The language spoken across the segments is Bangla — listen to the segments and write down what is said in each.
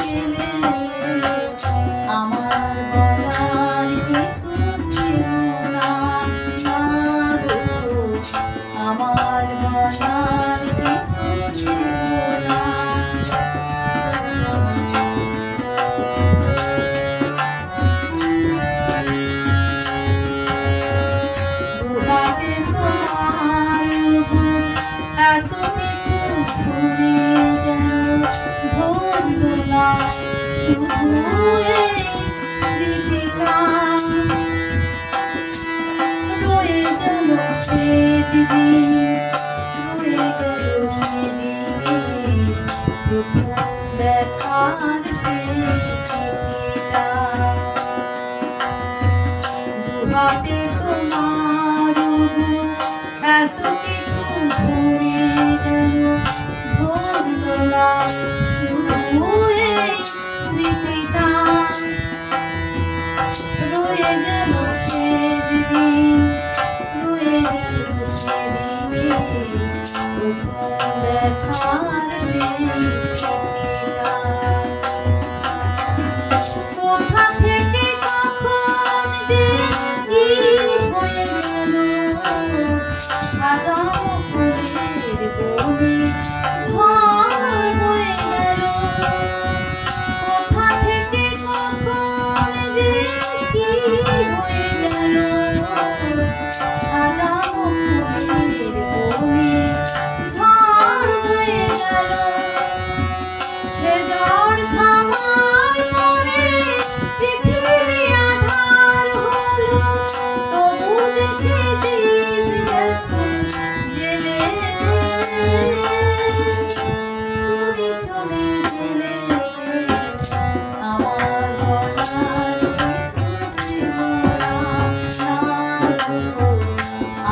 গেলে আমার বলার কিছু ছিল না, আমার বলার কিছু ছিল না। দুহাতে তোমার এত কিছু ঘুরে গেল, ধরল না শুধু এই স্মৃতিটা, রয়ে গেল শেষ দিন, রয়ে গেল সেদিন প্রথম দেখার সেই চিঠিটা। দুহাতে তোমার এত কিছু ঘুরে গেল, ধরল না শুধু এই স্মৃতিটা, রয়ে গেল শেষ দিন, রয়ে গেল সেদিনে প্রথম দেখার সেই চিঠিটা। কোথা থেকে কখন যে কি হয়ে গেল, সাজানো ফুলের গলি ঝড় বয়ে গেল। কোথা থেকে কখন যে কি হয়ে গেল, সাজানো ফুলের গলি ঝড় বয়ে গেল। সে ঝড় থামার পরে পৃথিবী আঁধার হলো, তবু দেখে দীপ গেছো জেলে। তুমি চলে গেলে আমার বলার কিছু ছিল না,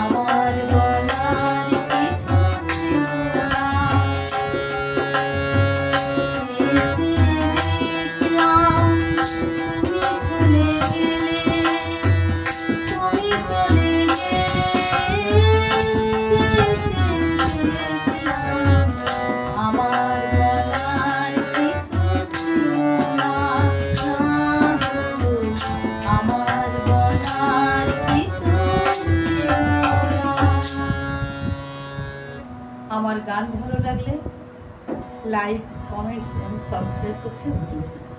আমার বলার কিছু ছিল না। দেখলাম তুমি চলে গেলে, তুমি চলে গেলে, দেখলাম আমার বলার কিছু ছিল না, আমার বলার কিছু ছিল না। আমার গান ভালো লাগলে লাইক, কমেন্টস এবং সাবস্ক্রাইব করতে ভুলবেন না।